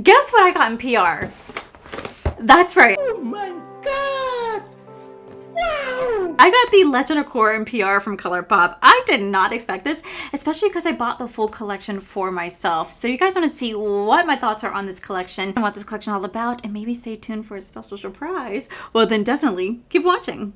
Guess what I got in PR? That's right. Oh my god! Wow! I got the Legend of Korra in PR from Colourpop. I did not expect this, especially because I bought the full collection for myself. So you guys want to see what my thoughts are on this collection and what this collection is all about, and maybe stay tuned for a special surprise. Well, then definitely keep watching.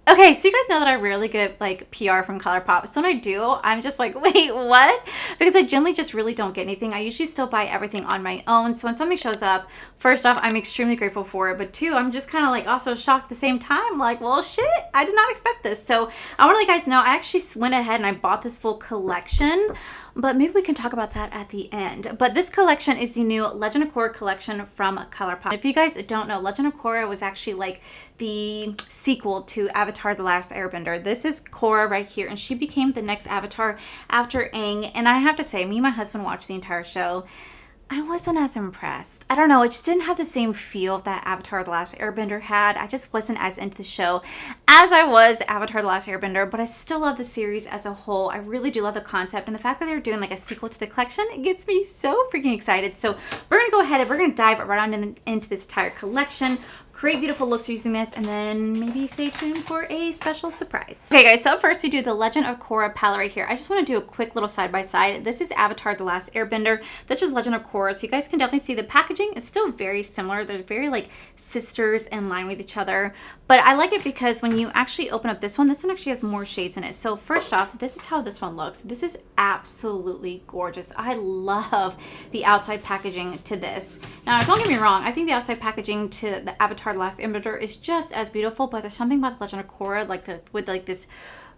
Okay, so you guys know that I rarely get like PR from Colourpop. So when I do, I'm just like, wait, what? Because I generally just really don't get anything. I usually still buy everything on my own. So when something shows up, first off, I'm extremely grateful for it. But two, I'm just kind of like also shocked at the same time. Like, well, shit, I did not expect this. So I want to let you guys know, I actually went ahead and I bought this full collection. But maybe we can talk about that at the end. But this collection is the new Legend of Korra collection from Colourpop. If you guys don't know, Legend of Korra was actually like the sequel to Avatar: The Last Airbender. This is Korra right here, and she became the next Avatar after Aang. And I have to say, me and my husband watched the entire show. I wasn't as impressed. I don't know, it just didn't have the same feel that Avatar: The Last Airbender had. I just wasn't as into the show as I was Avatar: The Last Airbender, but I still love the series as a whole. I really do love the concept, and the fact that they're doing like a sequel to the collection, it gets me so freaking excited. So we're gonna go ahead and we're gonna dive right on into this entire collection. Create beautiful looks using this, and then maybe stay tuned for a special surprise. Okay guys, so first we do the Legend of Korra palette right here. I just want to do a quick little side by side. This is Avatar: The Last Airbender. This is Legend of Korra, so you guys can definitely see the packaging is still very similar. They're very like sisters in line with each other. But I like it because when you actually open up this one actually has more shades in it. So first off, this is how this one looks. This is absolutely gorgeous. I love the outside packaging to this. Now, don't get me wrong, I think the outside packaging to the Avatar: The Last Airbender is just as beautiful, but there's something about the Legend of Korra, like with like this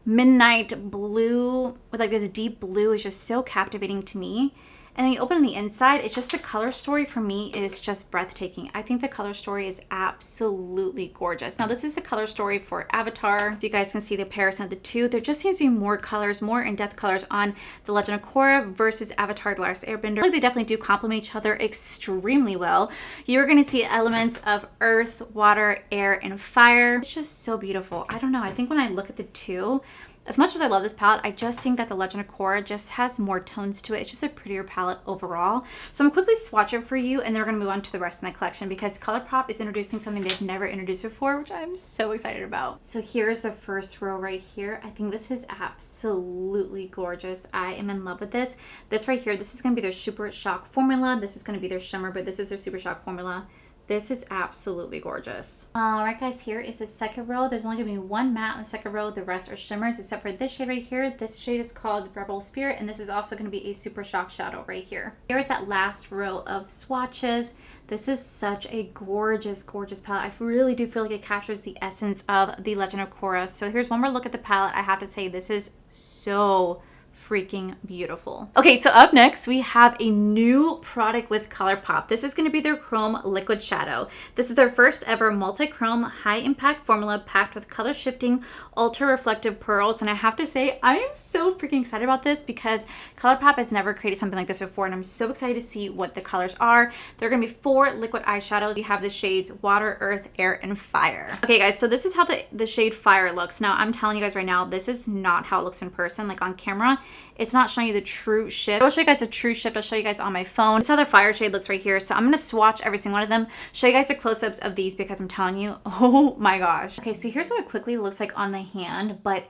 midnight blue, with like this deep blue, is just so captivating to me. And then you open on the inside, it's just the color story for me is just breathtaking. I think the color story is absolutely gorgeous. Now this is the color story for Avatar. So you guys can see the comparison of the two. There just seems to be more colors, more in-depth colors on the Legend of Korra versus Avatar: The Last Airbender. I feel like they definitely do complement each other extremely well. You're gonna see elements of earth, water, air, and fire. It's just so beautiful. I don't know, I think when I look at the two, as much as I love this palette, I just think that the Legend of Korra just has more tones to it. It's just a prettier palette overall. So I'm going to quickly swatch it for you, and then we're going to move on to the rest of the collection because Colourpop is introducing something they've never introduced before, which I'm so excited about. So here's the first row right here. I think this is absolutely gorgeous. I am in love with this. This right here, this is going to be their Super Shock formula. This is going to be their shimmer, but this is their Super Shock formula. This is absolutely gorgeous. All right, guys, here is the second row. There's only gonna be one matte in the second row. The rest are shimmers, except for this shade right here. This shade is called Rebel Spirit, and this is also gonna be a Super Shock shadow right here. Here's that last row of swatches. This is such a gorgeous, gorgeous palette. I really do feel like it captures the essence of the Legend of Korra. So here's one more look at the palette. I have to say, this is so freaking beautiful. Okay, so up next we have a new product with Colourpop. This is going to be their Chrome Liquid Shadow. This is their first ever multi-chrome high impact formula packed with color shifting ultra reflective pearls, and I have to say I am so freaking excited about this because Colourpop has never created something like this before, and I'm so excited to see what the colors are. There are going to be 4 liquid eyeshadows. You have the shades Water, Earth, Air, and Fire. Okay guys, so this is how the shade Fire looks. Now I'm telling you guys right now, this is not how it looks in person. Like on camera, it's not showing you the true shift. I'll show you guys the true shift. I'll show you guys on my phone. This is how their Fire shade looks right here. So I'm going to swatch every single one of them, show you guys the close-ups of these because I'm telling you, oh my gosh. Okay, so here's what it quickly looks like on the hand, but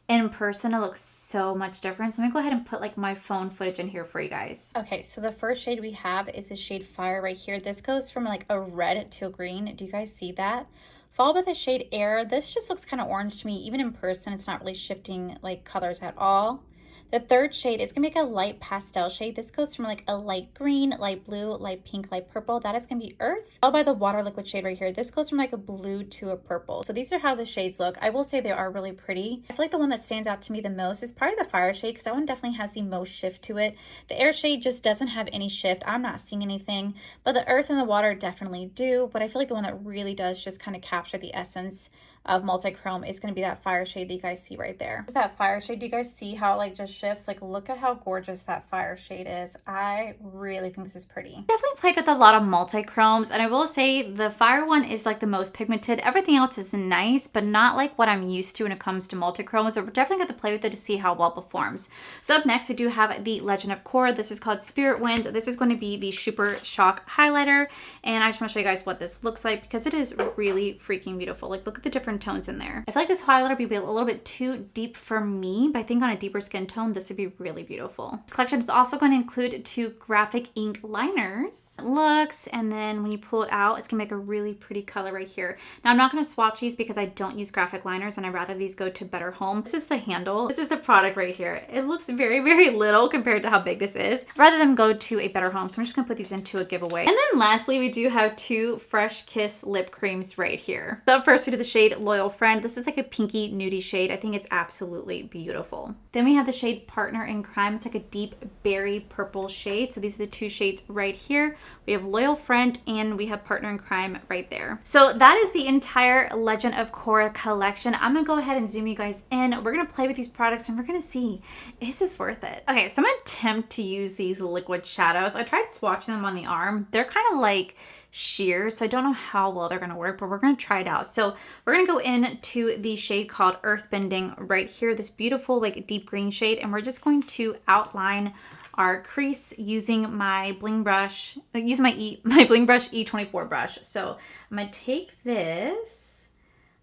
in person it looks so much different. So let me go ahead and put like my phone footage in here for you guys. Okay, so the first shade we have is the shade Fire right here. This goes from like a red to a green. Do you guys see that? Followed by the shade Air. This just looks kind of orange to me. Even in person, it's not really shifting like colors at all. The third shade is gonna be like a light pastel shade. This goes from like a light green, light blue, light pink, light purple. That is gonna be Earth. Followed by the Water Liquid shade right here. This goes from like a blue to a purple. So these are how the shades look. I will say they are really pretty. I feel like the one that stands out to me the most is probably the Fire shade because that one definitely has the most shift to it. The Air shade just doesn't have any shift. I'm not seeing anything, but the Earth and the Water definitely do. But I feel like the one that really does just kind of capture the essence of multi-chrome is going to be that Fire shade that you guys see right there. That Fire shade, do you guys see how it like just shifts. Like, look at how gorgeous that fire shade is. I really think this is pretty. Definitely played with a lot of multi-chromes, and I will say the fire one is like the most pigmented. Everything else is nice, but not like what I'm used to when it comes to multi-chromes. So we're definitely going to play with it to see how well it performs. So up next, we do have the Legend of Korra. This is called Spirit Winds. This is going to be the Super Shock highlighter, and I just want to show you guys what this looks like because it is really freaking beautiful. Like, look at the different tones in there. I feel like this highlighter would be a little bit too deep for me, but I think on a deeper skin tone, this would be really beautiful. This collection is also going to include 2 graphic ink liners. It looks, and then when you pull it out, it's gonna make a really pretty color right here. Now, I'm not gonna swatch these because I don't use graphic liners and I'd rather these go to Better Home. This is the handle. This is the product right here. It looks very, very little compared to how big this is. Rather than go to a Better Home, so I'm just gonna put these into a giveaway. And then lastly, we do have 2 Fresh Kiss lip creams right here. So up first, we do the shade Loyal Friend. This is like a pinky nudie shade. I think it's absolutely beautiful. Then we have the shade Partner in Crime. It's like a deep berry purple shade. So these are the 2 shades right here. We have Loyal Friend and we have Partner in Crime right there. So that is the entire Legend of Korra collection. I'm gonna go ahead and zoom you guys in. We're gonna play with these products and we're gonna see, is this worth it? Okay, so I'm gonna attempt to use these liquid shadows. I tried swatching them on the arm. They're kind of like sheer, so I don't know how well they're gonna work, but we're gonna try it out. So we're gonna go into the shade called Earthbending right here, this beautiful like deep green shade, and we're just going to outline our crease using my bling brush, using my bling brush E24 brush. So I'm gonna take this,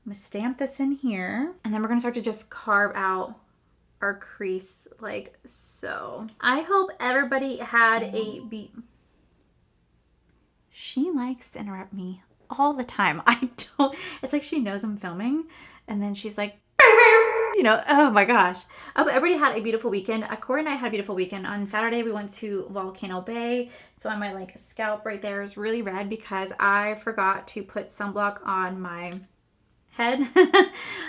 I'm gonna stamp this in here, and then we're gonna start to just carve out our crease like so. I hope everybody had a She likes to interrupt me all the time. It's like she knows I'm filming and then she's like, you know, oh my gosh. Everybody had a beautiful weekend. Korra and I had a beautiful weekend. On Saturday, we went to Volcano Bay. So on my like scalp right there is really red because I forgot to put sunblock on my head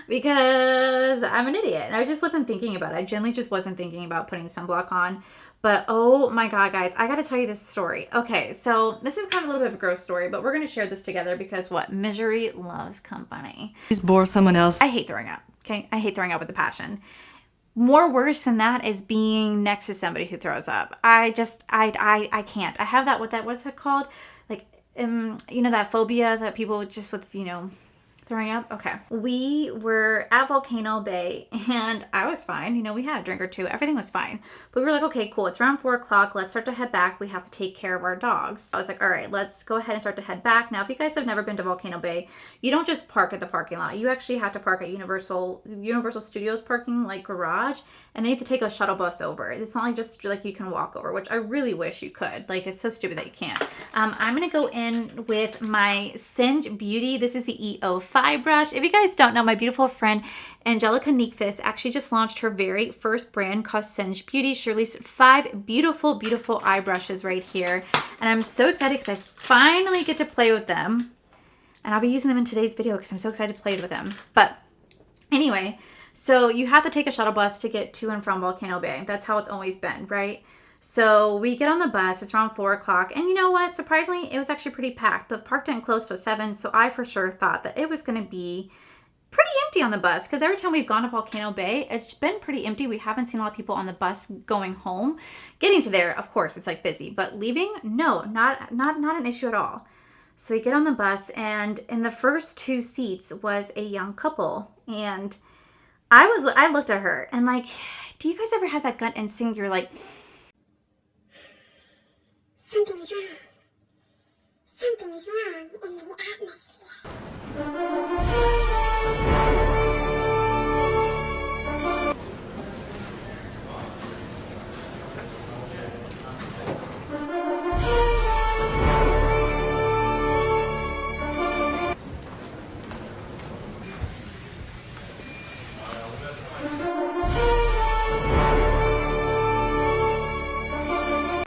because I'm an idiot. And I just wasn't thinking about it. I genuinely just wasn't thinking about putting sunblock on. But oh my God, guys, I gotta tell you this story. Okay, so this is kind of a little bit of a gross story, but we're gonna share this together because what? Misery loves company. Just bore someone else. I hate throwing up, okay? I hate throwing up with a passion. More worse than that is being next to somebody who throws up. I can't. I have that, what's that called? Like, you know, that phobia that people just with, you know, throwing up? Okay. We were at Volcano Bay and I was fine. You know, we had a drink or two. Everything was fine. But we were like, okay, cool. It's around 4 o'clock. Let's start to head back. We have to take care of our dogs. I was like, all right, let's go ahead and start to head back. Now, if you guys have never been to Volcano Bay, you don't just park at the parking lot. You actually have to park at Universal Studios parking, like garage, and then you have to take a shuttle bus over. It's not like just like you can walk over, which I really wish you could. Like, it's so stupid that you can't. I'm going to go in with my Singe Beauty. This is the E05 brush. If you guys don't know, my beautiful friend Angelica Neekfist actually just launched her very first brand called Singe Beauty. She released 5 beautiful, beautiful eye brushes right here. And I'm so excited because I finally get to play with them. And I'll be using them in today's video because I'm so excited to play with them. But anyway, so you have to take a shuttle bus to get to and from Volcano Bay. That's how it's always been, right? So we get on the bus, it's around 4 o'clock, and you know what? Surprisingly, it was actually pretty packed. The park didn't close till 7, so I for sure thought that it was going to be pretty empty on the bus because every time we've gone to Volcano Bay, it's been pretty empty. We haven't seen a lot of people on the bus going home. Getting to there, of course, it's like busy, but leaving, no, not an issue at all. So we get on the bus, and in the first 2 seats was a young couple, and I looked at her, and like, do you guys ever have that gut instinct? You're like, something's wrong. Something's wrong in the atmosphere.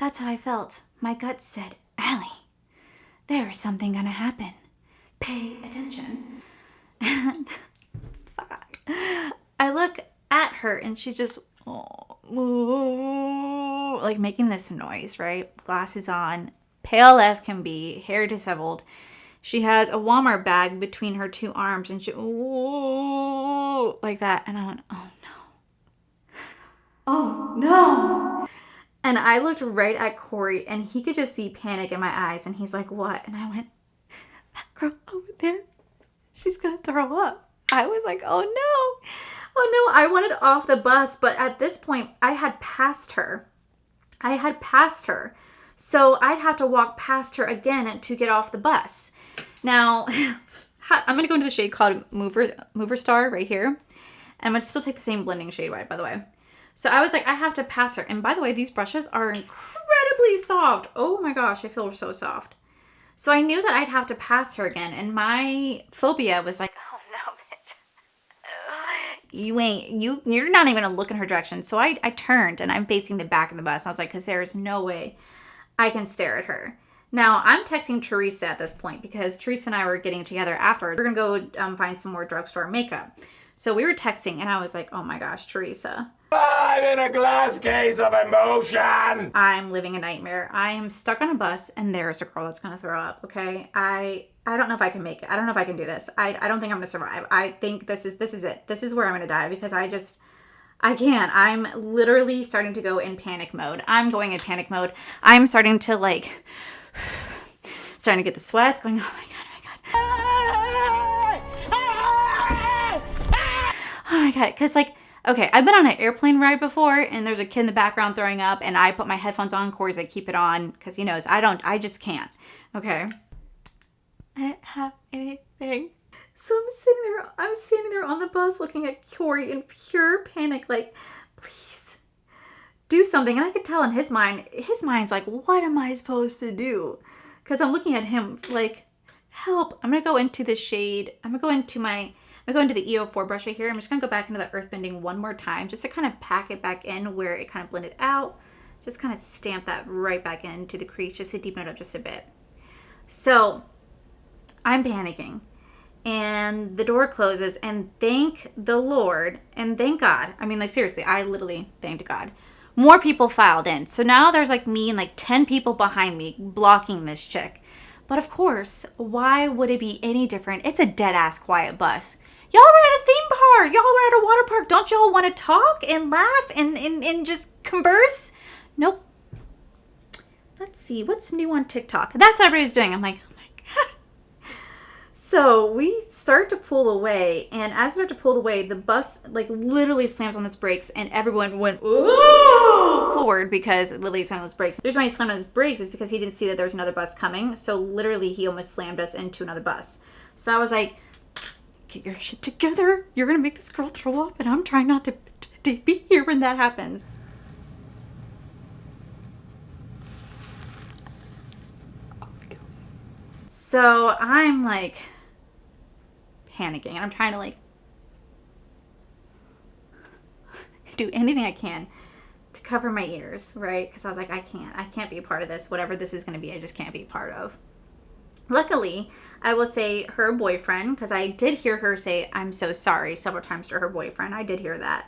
that's how I felt. My gut said, Allie, there is something gonna happen. Pay attention. And fuck. I look at her and she's just like making this noise, right? Glasses on, pale as can be, hair disheveled. She has a Walmart bag between her 2 arms and she like that. And I went, oh no. oh no. And I looked right at Corey and he could just see panic in my eyes. And he's like, what? And I went, that girl over there, she's gonna throw up. I was like, oh no. Oh no, I wanted off the bus. But at this point, I had passed her. So I'd have to walk past her again to get off the bus. Now, I'm going to go into the shade called Mover Star right here. And I'm going to still take the same blending shade, right, by the way. So I was like, I have to pass her. And by the way, these brushes are incredibly soft. Oh my gosh, I feel so soft. So I knew that I'd have to pass her again. And my phobia was like, oh no, bitch. You're not even going to look in her direction. So I turned and I'm facing the back of the bus. I was like, because there's no way I can stare at her. Now, I'm texting Teresa at this point because Teresa and I were getting together after. We're going to go find some more drugstore makeup. So we were texting and I was like, oh my gosh, Teresa. I'm in a glass case of emotion. I'm living a nightmare. I am stuck on a bus and there's a girl that's going to throw up, okay? I don't know if I can make it. I don't know if I can do this. I don't think I'm going to survive. I think this is it. This is where I'm going to die because I can't. I'm literally starting to go in panic mode. I'm going in panic mode. I'm starting to starting to get the sweats going, oh my God. Because okay, I've been on an airplane ride before and there's a kid in the background throwing up and I put my headphones on. Corey's like, keep it on because he knows I just can't. Okay. I didn't have anything. So I'm standing there on the bus looking at Corey in pure panic, like, please do something. And I could tell in his mind's like, what am I supposed to do? Because I'm looking at him like, help. I'm going to go into the shade. I'm going to go into the EO4 brush right here. I'm just going to go back into the earthbending one more time just to kind of pack it back in where it kind of blended out. Just kind of stamp that right back into the crease just to deepen it up just a bit. So I'm panicking. And the door closes and thank the Lord and thank God. I mean, seriously, I literally thanked God. More people filed in. So now there's me and 10 people behind me blocking this chick. But of course, why would it be any different? It's a dead ass quiet bus. Y'all were at a theme park. Y'all were at a water park. Don't y'all want to talk and laugh and just converse? Nope. Let's see. What's new on TikTok? That's what everybody's doing. I'm like, so we start to pull away, and as we start to pull away, the bus literally slams on its brakes, and everyone went forward because it literally slammed on its brakes. The reason why he slammed on his brakes is because he didn't see that there was another bus coming, so literally he almost slammed us into another bus. So I was like, get your shit together. You're going to make this girl throw up, and I'm trying not to be here when that happens. So I'm panicking and I'm trying to do anything I can to cover my ears, right? Because I was like, I can't be a part of this. Whatever this is going to be, I just can't be a part of. Luckily, I will say her boyfriend, because I did hear her say, I'm so sorry several times to her boyfriend. I did hear that.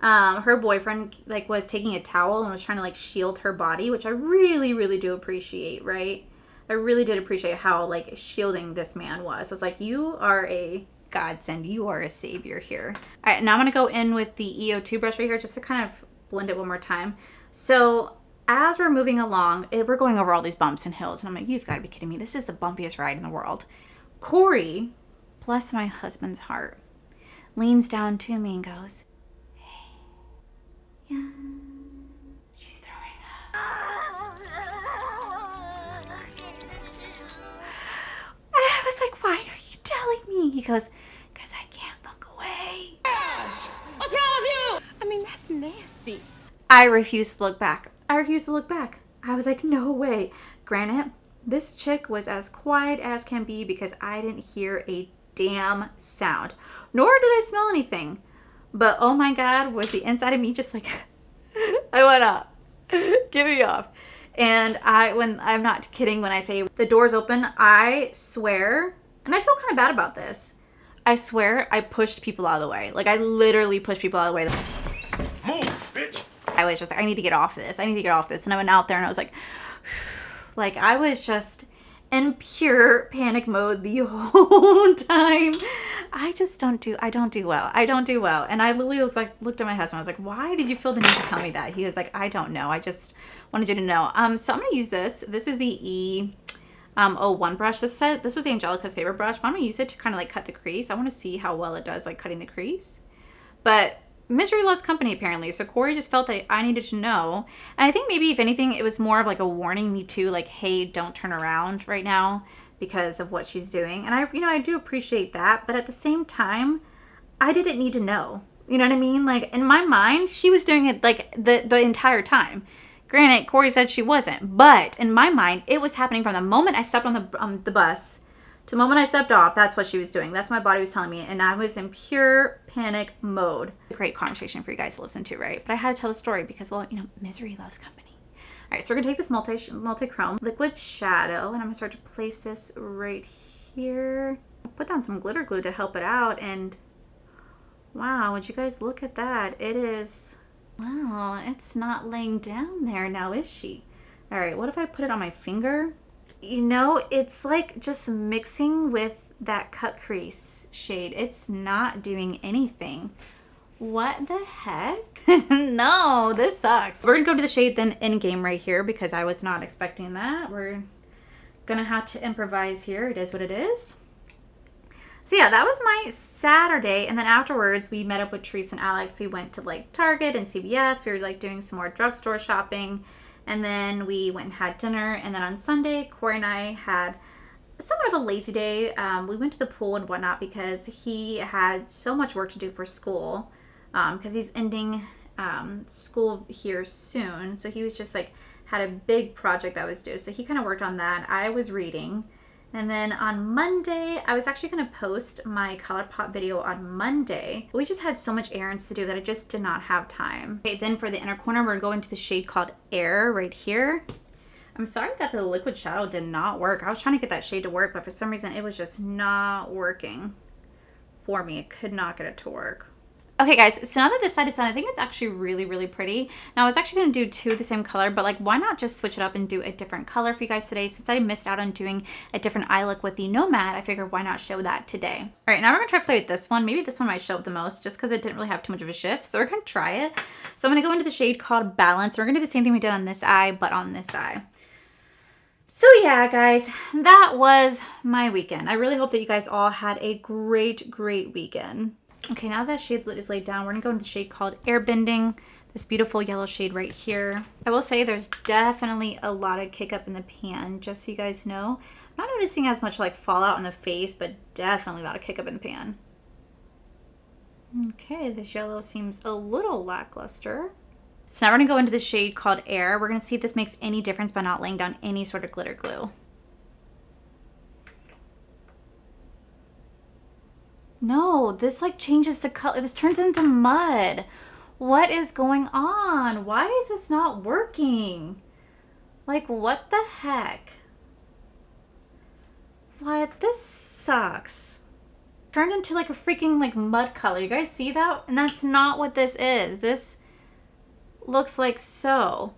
Her boyfriend was taking a towel and was trying to shield her body, which I really, really do appreciate, right? I really did appreciate how shielding this man was. I was like, you are a godsend. You are a savior here. All right, now I'm going to go in with the EO2 brush right here just to kind of blend it one more time. So as we're moving along, we're going over all these bumps and hills. And I'm like, you've got to be kidding me. This is the bumpiest ride in the world. Corey, bless my husband's heart, leans down to me and goes, hey, yeah, she's throwing up. I was like, why are you telling me? He goes, because I can't look away. What's wrong with you? I mean, that's nasty. I refused to look back. I was like, no way. Granted, this chick was as quiet as can be because I didn't hear a damn sound. Nor did I smell anything. But oh my God, was the inside of me just I went up. Get me off. And I'm not kidding when I say the doors open, I swear, and I feel kind of bad about this, I swear I pushed people out of the way. I literally pushed people out of the way. Move, bitch. I was just I need to get off this. And I went out there and I was I was just in pure panic mode the whole time. I just don't do well. I don't do well. And I literally looked at my husband. I was like, why did you feel the need to tell me that? He was like, I don't know. I just wanted you to know. So I'm going to use this. This is the E01 brush. This was Angelica's favorite brush. But I'm going to use it to kind of like cut the crease. I want to see how well it does like cutting the crease. But misery loves company apparently. So Corey just felt that I needed to know. And I think maybe if anything, it was more of like a warning me too. Like, hey, don't turn around right now, because of what she's doing. And I do appreciate that, but at the same time, I didn't need to know. You know what I mean? Like, in my mind, she was doing it like the entire time. Granted, Corey said she wasn't, but in my mind, it was happening from the moment I stepped on the bus to the moment I stepped off. That's what she was doing. That's what my body was telling me, and I was in pure panic mode. Great conversation for you guys to listen to, right? But I had to tell the story because, well, misery loves company. All right, so we're gonna take this multi-chrome liquid shadow, and I'm gonna start to place this right here. I'll put down some glitter glue to help it out, and wow, would you guys look at that? It is, wow, it's not laying down there now, is she? All right, what if I put it on my finger? It's like just mixing with that cut crease shade. It's not doing anything. What the heck? No, this sucks. We're gonna go to the shade then in game right here because I was not expecting that. We're gonna have to improvise here. It is what it is. So yeah, that was my Saturday, and then afterwards we met up with Teresa and Alex. We went to like Target and CVS. We were like doing some more drugstore shopping, and then we went and had dinner. And then on Sunday, Corey and I had somewhat of a lazy day. We went to the pool and whatnot because he had so much work to do for school. Because he's ending school here soon. So he was just like, had a big project that was due. So he kind of worked on that. I was reading. And then on Monday, I was actually going to post my Colourpop video on Monday. We just had so much errands to do that I just did not have time. Okay, then for the inner corner, we're going to go into the shade called Air right here. I'm sorry that the liquid shadow did not work. I was trying to get that shade to work, but for some reason it was just not working for me. I could not get it to work. Okay guys, so now that this side is done, I think it's actually really, really pretty. Now I was actually going to do two of the same color, but like why not just switch it up and do a different color for you guys today? Since I missed out on doing a different eye look with the Nomad, I figured why not show that today. All right, now we're going to try to play with this one. Maybe this one might show up the most just because it didn't really have too much of a shift. So we're going to try it. So I'm going to go into the shade called Balance. We're going to do the same thing we did on this eye, but on this eye. So yeah, guys, that was my weekend. I really hope that you guys all had a great, great weekend. Okay, now that shade is laid down, we're gonna go into the shade called Airbending, this beautiful yellow shade right here. I will say there's definitely a lot of kick up in the pan, just so you guys know. I'm not noticing as much like fallout on the face, but definitely a lot of kick up in the pan. Okay, this yellow seems a little lackluster. So now we're gonna go into the shade called Air. We're gonna see if this makes any difference by not laying down any sort of glitter glue. No, this like changes the color. This turns into mud. What is going on? Why is this not working? Like, what the heck? What? This sucks. Turned into like a freaking like mud color. You guys see that? And that's not what this is. This looks like so.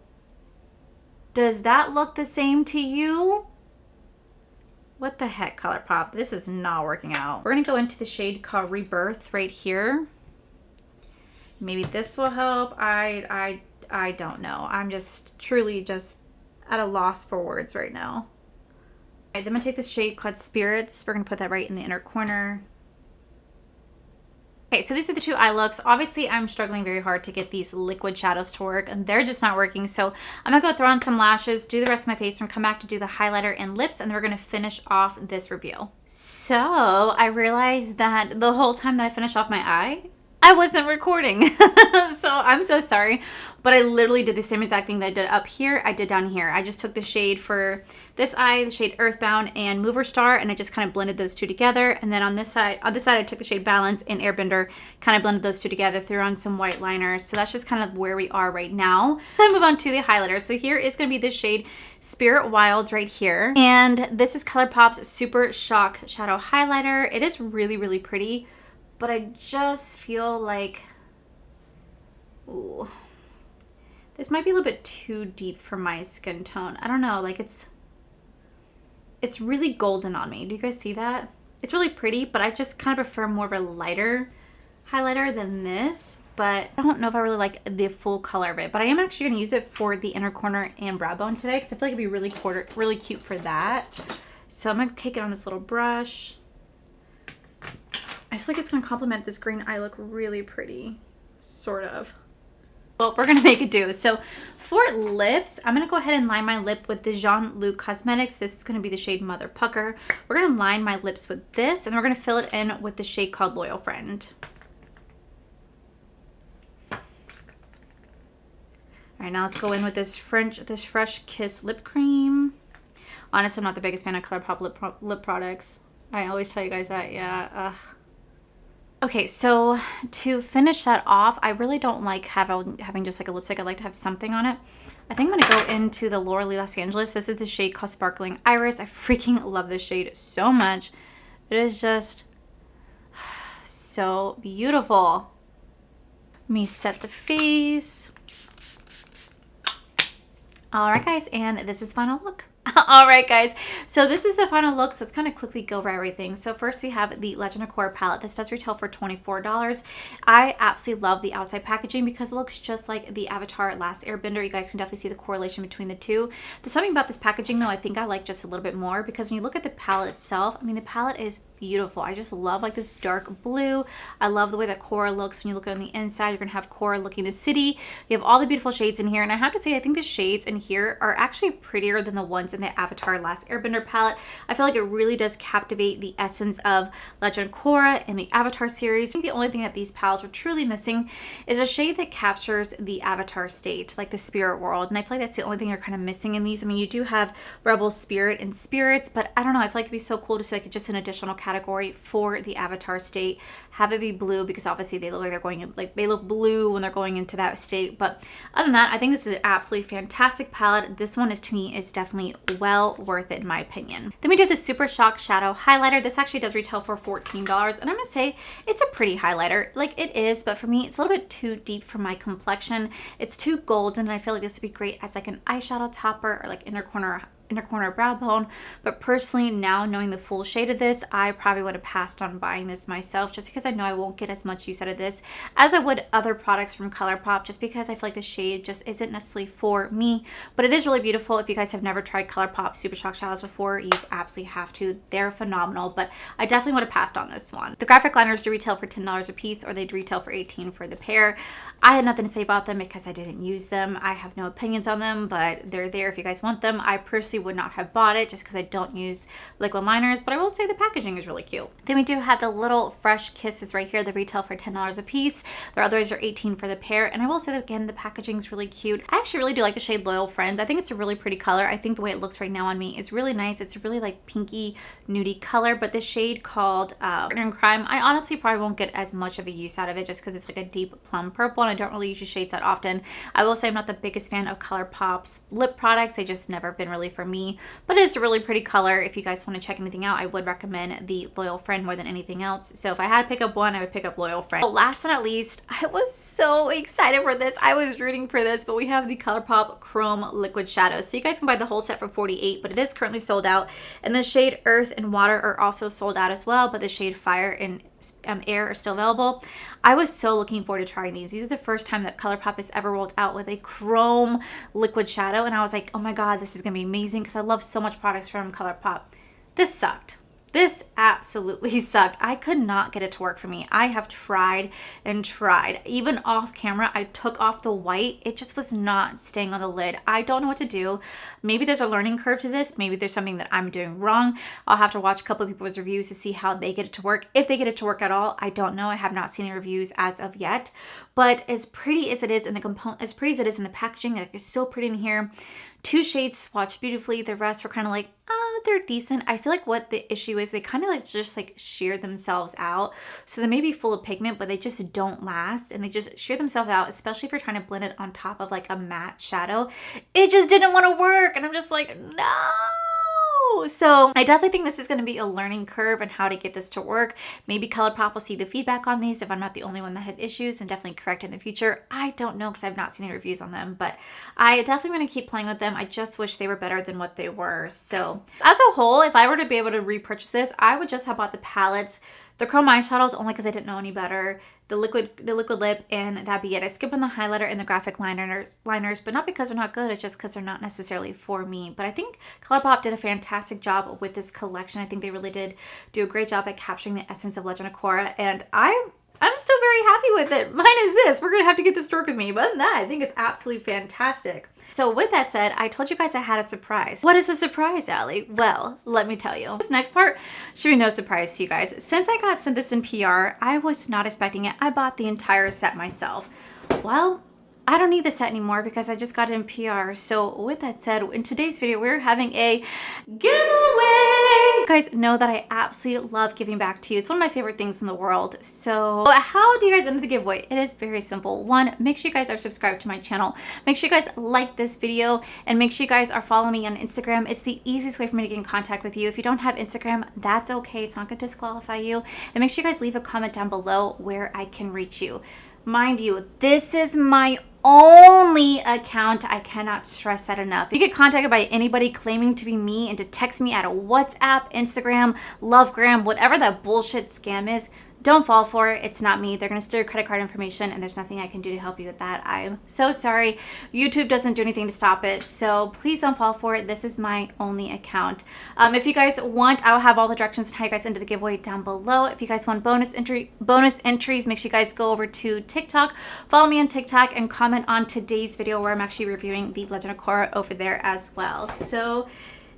Does that look the same to you? What the heck, Colourpop? This is not working out. We're gonna go into the shade called Rebirth right here. Maybe this will help. I don't know. I'm just truly just at a loss for words right now. All right, then I'm gonna take this shade called Spirits. We're gonna put that right in the inner corner. Okay, so these are the two eye looks. Obviously, I'm struggling very hard to get these liquid shadows to work, and they're just not working. So I'm gonna go throw on some lashes, do the rest of my face, and come back to do the highlighter and lips, and then we're gonna finish off this review. So I realized that the whole time that I finished off my eye, I wasn't recording. So I'm so sorry, but I literally did the same exact thing that I did up here, I did down here. I just took the shade for this eye, the shade Earthbound and Mover Star, and I just kind of blended those two together. And then on this side, I took the shade Balance and Airbender, kind of blended those two together, threw on some white liners. So that's just kind of where we are right now. Then move on to the highlighter. So here is going to be this shade Spirit Wilds right here. And this is Colourpop's Super Shock Shadow Highlighter. It is really, really pretty, but I just feel like, ooh, this might be a little bit too deep for my skin tone. I don't know, like it's really golden on me. Do you guys see that? It's really pretty, but I just kind of prefer more of a lighter highlighter than this. But I don't know if I really like the full color of it. But I am actually going to use it for the inner corner and brow bone today because I feel like it'd be really cute for that. So I'm going to take it on this little brush. I just feel like it's going to complement this green eye look really pretty, sort of. Well, we're going to make it do. So for lips, I'm going to go ahead and line my lip with the Jean-Luc Cosmetics. This is going to be the shade Mother Pucker. We're going to line my lips with this, and we're going to fill it in with the shade called Loyal Friend. All right, now let's go in with this Fresh Kiss lip cream. Honestly, I'm not the biggest fan of Colourpop lip products. I always tell you guys that, yeah. Okay, so to finish that off, I really don't like having just like a lipstick. I like to have something on it. I think I'm going to go into the Laura Lee Los Angeles. This is the shade called Sparkling Iris. I freaking love this shade so much. It is just so beautiful. Let me set the face. All right, guys, and this is the final look. All right, guys, so this is the final look. So let's kind of quickly go over everything. So first we have the Legend of Korra palette. This does retail for $24. I absolutely love the outside packaging because it looks just like the Avatar Last Airbender. You guys can definitely see the correlation between the two. There's something about this packaging though I think I like just a little bit more because when you look at the palette itself, I mean, the palette is beautiful. I just love like this dark blue. I love the way that Korra looks. When you look on the inside, you're gonna have Korra looking the city. You have all the beautiful shades in here, and I have to say I think the shades in here are actually prettier than the ones in the Avatar Last Airbender palette. I feel like it really does captivate the essence of Legend of Korra and the Avatar series. I think the only thing that these palettes are truly missing is a shade that captures the Avatar state, like the spirit world, and I feel like that's the only thing you're kind of missing in these. I mean, you do have Rebel Spirit and Spirits, but I don't know, I feel like it'd be so cool to see like just an additional category for the Avatar state. Have it be blue because obviously they look like they're going in, like they look blue when they're going into that state. But other than that, I think this is an absolutely fantastic palette. This one is, to me, is definitely well worth it in my opinion. Then we do the Super Shock Shadow Highlighter. This actually does retail for $14, and I'm gonna say it's a pretty highlighter. Like it is, but for me, it's a little bit too deep for my complexion. It's too golden, and I feel like this would be great as like an eyeshadow topper or like inner corner brow bone. But personally, now knowing the full shade of this, I probably would have passed on buying this myself just because I know I won't get as much use out of this as I would other products from Colourpop, just because I feel like the shade just isn't necessarily for me. But it is really beautiful. If you guys have never tried Colourpop Super Shock Shadows before, you absolutely have to. They're phenomenal, but I definitely would have passed on this one. The graphic liners do retail for $10 a piece, or they do retail for $18 for the pair. I had nothing to say about them because I didn't use them. I have no opinions on them, but they're there if you guys want them. I personally would not have bought it just because I don't use liquid liners, but I will say the packaging is really cute. Then we do have the little Fresh Kisses right here. They retail for $10 a piece. The others are $18 for the pair, and I will say that again, the packaging is really cute. I actually really do like the shade Loyal Friends. I think it's a really pretty color. I think the way it looks right now on me is really nice. It's a really like pinky nudie color, but the shade called Partner in Crime, I honestly probably won't get as much of a use out of it just because it's like a deep plum purple, and I don't really use these shades that often. I will say I'm not the biggest fan of Colourpop's lip products. They just never been really for me, but it's a really pretty color. If you guys want to check anything out, I would recommend the Loyal Friend more than anything else. So if I had to pick up one, I would pick up Loyal Friend. But last but not least, I was so excited for this. I was rooting for this, but we have the Colourpop Chrome Liquid Shadows. So you guys can buy the whole set for $48, but it is currently sold out. And the shade Earth and Water are also sold out as well, but the shade Fire and Air are still available. I was so looking forward to trying these. These are the first time that Colourpop has ever rolled out with a chrome liquid shadow, and I was like, oh my god, this is gonna be amazing because I love so much products from Colourpop. This sucked. This absolutely sucked. I could not get it to work for me. I have tried and tried. Even off camera, I took off the white. It just was not staying on the lid. I don't know what to do. Maybe there's a learning curve to this. Maybe there's something that I'm doing wrong. I'll have to watch a couple of people's reviews to see how they get it to work. If they get it to work at all, I don't know. I have not seen the reviews as of yet. But as pretty as it is in the component, as pretty as it is in the packaging, it is so pretty in here. Two shades swatched beautifully. The rest were kind of like, they're decent. I feel like what the issue is, they kind of like just like shear themselves out. So they may be full of pigment, but they just don't last, and they just shear themselves out, especially if you're trying to blend it on top of like a matte shadow. It just didn't want to work, and I'm just like, no. know. So I definitely think this is going to be a learning curve and how to get this to work. Maybe Colourpop will see the feedback on these if I'm not the only one that had issues and definitely correct in the future. I don't know because I've not seen any reviews on them, but I definitely want to keep playing with them. I just wish they were better than what they were. So as a whole, if I were to be able to repurchase this, I would just have bought the palettes, the chrome eyeshadows, only because I didn't know any better, the liquid lip, and that'd be it. I skip on the highlighter and the graphic liners, but not because they're not good, it's just because they're not necessarily for me. But I think Colourpop did a fantastic job with this collection. I think they really did do a great job at capturing the essence of Legend of Korra, and I'm still very happy with it. Mine is this. We're gonna have to get this to work with me, but other than that, I think it's absolutely fantastic. So with that said, I told you guys I had a surprise. What is a surprise, Allie? Well, let me tell you. This next part should be no surprise to you guys. Since I got sent this in PR, I was not expecting it. I bought the entire set myself. Well, I don't need the set anymore because I just got it in PR. So with that said, in today's video, we're having a giveaway. You guys know that I absolutely love giving back to you. It's one of my favorite things in the world. So how do you guys enter the giveaway? It is very simple. One, make sure you guys are subscribed to my channel. Make sure you guys like this video and make sure you guys are following me on Instagram. It's the easiest way for me to get in contact with you. If you don't have Instagram, that's okay. It's not going to disqualify you. And make sure you guys leave a comment down below where I can reach you. Mind you, this is my only account. I cannot stress that enough. If you get contacted by anybody claiming to be me and to text me at a WhatsApp, Instagram, Lovegram, whatever that bullshit scam is, don't fall for it. It's not me. They're going to steal your credit card information and there's nothing I can do to help you with that. I'm so sorry. YouTube doesn't do anything to stop it. So please don't fall for it. This is my only account. If you guys want, I'll have all the directions on how you guys enter the giveaway down below. If you guys want bonus entries, make sure you guys go over to TikTok, follow me on TikTok, and comment on today's video where I'm actually reviewing the Legend of Korra over there as well. So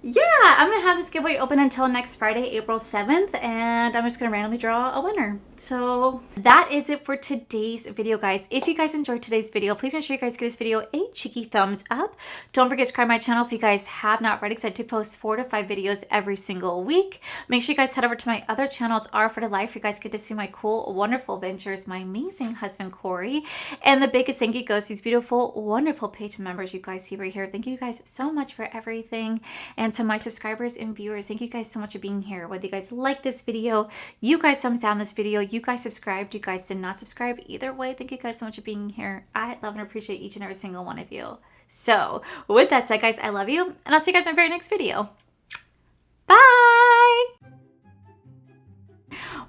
yeah, I'm going to have this giveaway open until next Friday, April 7th, and I'm just going to randomly draw a winner. So that is it for today's video, guys. If you guys enjoyed today's video, please make sure you guys give this video a cheeky thumbs up. Don't forget to subscribe to my channel if you guys have not already, because I do post 4 to 5 videos every single week. Make sure you guys head over to my other channel. It's R for the Life. You guys get to see my cool, wonderful adventures, my amazing husband, Corey. And the biggest thank you goes to these beautiful, wonderful page members you guys see right here. Thank you guys so much for everything. And to my subscribers and viewers, thank you guys so much for being here. Whether you guys like this video, you guys thumbs down this video, you guys subscribed, you guys did not subscribe, either way, thank you guys so much for being here. I love and appreciate each and every single one of you. So with that said, guys, I love you, and I'll see you guys in my very next video. Bye!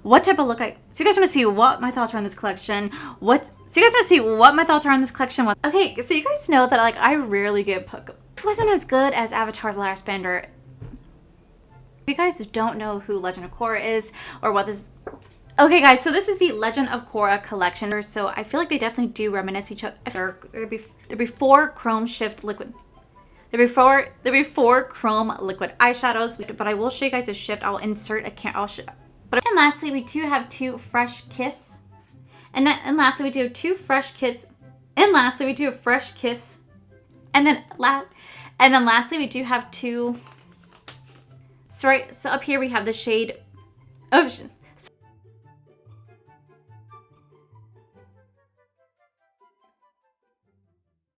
What type of look so you guys want to see what my thoughts are on this collection. So you guys want to see what my thoughts are on this collection. Okay, so you guys know that like I rarely get This wasn't as good as Avatar: The Last Bender. If you guys don't know who Legend of Korra is or what this... Okay, guys, so this is the Legend of Korra collection. So I feel like they definitely do reminisce each other. There'd be 4 chrome shift liquid. There'd be 4 chrome liquid eyeshadows, but I will show you guys a shift. I'll insert a and lastly, we do have 2 fresh kiss. And lastly, we do have 2 fresh kiss. And lastly, we do a fresh kiss. And then lastly, we do have 2. Sorry, so up here we have the shade of